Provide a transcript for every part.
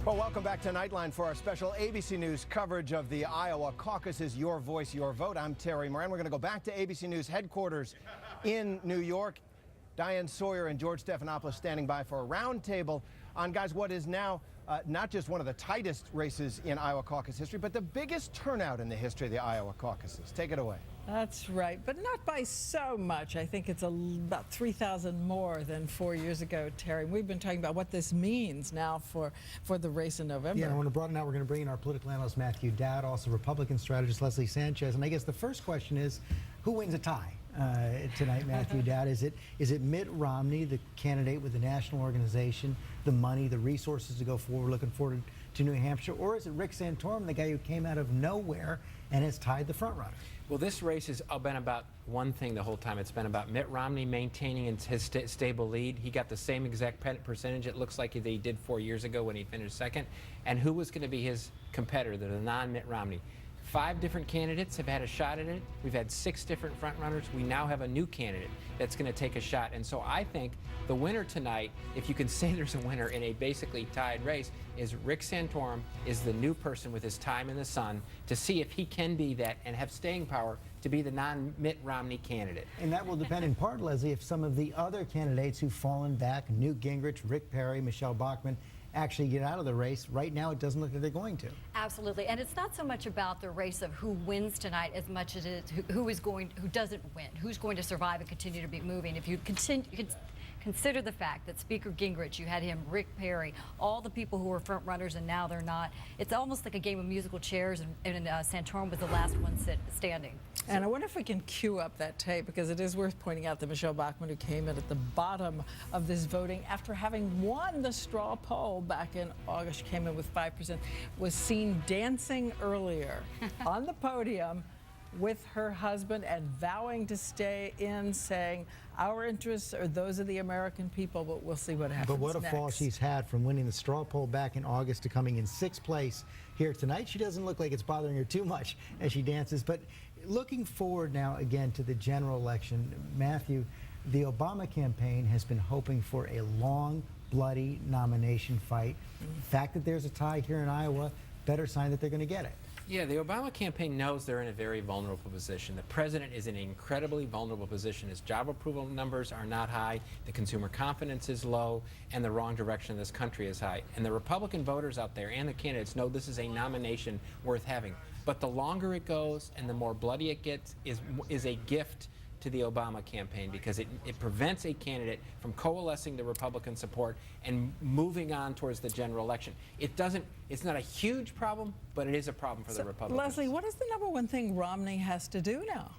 Well, welcome back to Nightline for our special ABC News coverage of the Iowa caucuses. Your voice, your vote. I'm Terry Moran. We're going to go back to ABC News headquarters in New York. Diane Sawyer and George Stephanopoulos standing by for a roundtable on, guys, what is now not just one of the tightest races in Iowa caucus history, but the biggest turnout in the history of the Iowa caucuses. Take it away. That's right, but not by so much. I think it's about 3,000 more than 4 years ago, Terry. We've been talking about what this means now for the race in November. Yeah, and when brought in out, we're going to bring in our political analyst, Matthew Dowd, also Republican strategist, Leslie Sanchez. And I guess the first question is, who wins a tie tonight, Matthew Dowd? Is it Mitt Romney, the candidate with the national organization, the money, the resources to go forward, looking forward to New Hampshire, or is it Rick Santorum, the guy who came out of nowhere and has tied the front runner? Well, this race has been about one thing the whole time. It's been about Mitt Romney maintaining his stable lead. He got the same exact percentage, it looks like, that he did 4 years ago when he finished second. And who was going to be his competitor, the non-Mitt Romney? 5 different candidates have had a shot at it. We've had 6 different frontrunners. We now have a new candidate that's going to take a shot. And so I think the winner tonight, if you can say there's a winner in a basically tied race, is Rick Santorum, is the new person with his time in the sun to see if he can be that and have staying power to be the non-Mitt Romney candidate. And that will depend in part, Leslie, if some of the other candidates who've fallen back, Newt Gingrich, Rick Perry, Michelle Bachmann, actually get out of the race. Right now, it doesn't look like they're going to. Absolutely, and it's not so much about the race of who wins tonight as much as it is who doesn't win, who's going to survive and continue to be moving. If you consider the fact that Speaker Gingrich, you had him, Rick Perry, all the people who were front runners and now they're not. It's almost like a game of musical chairs, and Santorum was the last one standing. And I wonder if we can cue up that tape, because it is worth pointing out that Michelle Bachmann, who came in at the bottom of this voting after having won the straw poll back in August, she came in with 5%, was seen dancing earlier on the podium with her husband and vowing to stay in, saying our interests are those of the American people, but we'll see what happens. But what a fall she's had from winning the straw poll back in August to coming in 6th place here tonight. She doesn't look like it's bothering her too much as she dances. But looking forward now again to the general election, Matthew, the Obama campaign has been hoping for a long, bloody nomination fight. The fact that there's a tie here in Iowa, better sign that they're going to get it. Yeah, the Obama campaign knows they're in a very vulnerable position. The president is in an incredibly vulnerable position. His job approval numbers are not high, the consumer confidence is low, and the wrong direction of this country is high. And the Republican voters out there and the candidates know this is a nomination worth having. But the longer it goes and the more bloody it gets is a gift to the Obama campaign, because it prevents a candidate from coalescing the Republican support and moving on towards the general election. It's not a huge problem, but it is a problem for the Republicans. Leslie, what is the #1 thing Romney has to do now?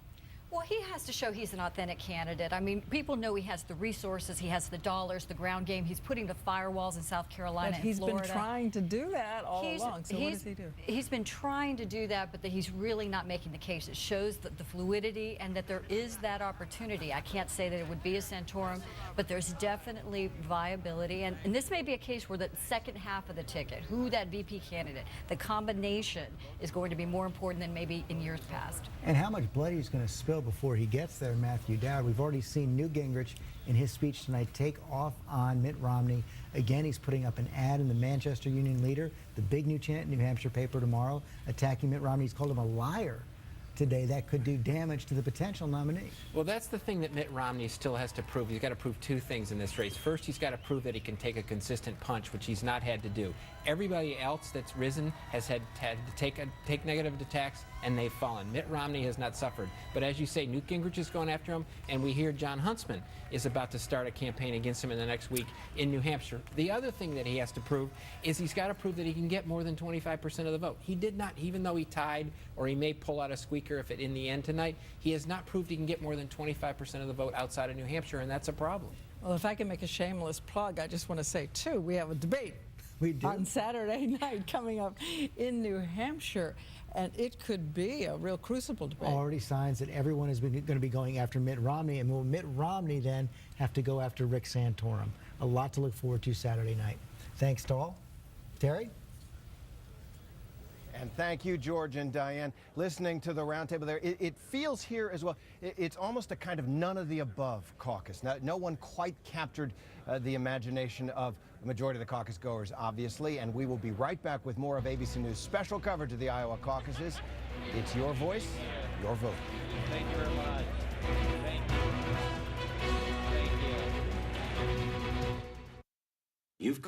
Well, he has to show he's an authentic candidate. I mean, people know he has the resources, he has the dollars, the ground game. He's putting the firewalls in South Carolina and he's Florida. been trying to do that all along, so what does he do? He's been trying to do that, but he's really not making the case. It shows the fluidity and that there is that opportunity. I can't say that it would be a Santorum, but there's definitely viability. And this may be a case where the second half of the ticket, who that VP candidate, the combination is going to be more important than maybe in years past. And how much blood he's going to spill before he gets there, Matthew Dowd. We've already seen Newt Gingrich in his speech tonight take off on Mitt Romney. Again, he's putting up an ad in the Manchester Union Leader, the big New Hampshire paper tomorrow, attacking Mitt Romney. He's called him a liar today. That could do damage to the potential nominee. Well, that's the thing that Mitt Romney still has to prove. He's got to prove 2 things in this race. First, he's got to prove that he can take a consistent punch, which he's not had to do. Everybody else that's risen has had to take negative attacks, and they've fallen. Mitt Romney has not suffered. But as you say, Newt Gingrich is going after him, and we hear John Huntsman is about to start a campaign against him in the next week in New Hampshire. The other thing that he has to prove is he's got to prove that he can get more than 25% of the vote. He did not, even though he tied, or he may pull out a squeaker if it in the end tonight, he has not proved he can get more than 25% of the vote outside of New Hampshire, and that's a problem. Well, if I can make a shameless plug, I just want to say, too, we have a debate on Saturday night coming up in New Hampshire, and it could be a real crucible debate. Already signs that everyone is going to be going after Mitt Romney, and will Mitt Romney then have to go after Rick Santorum? A lot to look forward to Saturday night. Thanks to all. Terry? And thank you, George and Diane. Listening to the roundtable there, it feels here as well, it's almost a kind of none of the above caucus. Now, no one quite captured the imagination of the majority of the caucus goers, obviously, and we will be right back with more of ABC News special coverage of the Iowa caucuses. It's your voice, your vote. Thank you very much. Thank you. Thank you. You've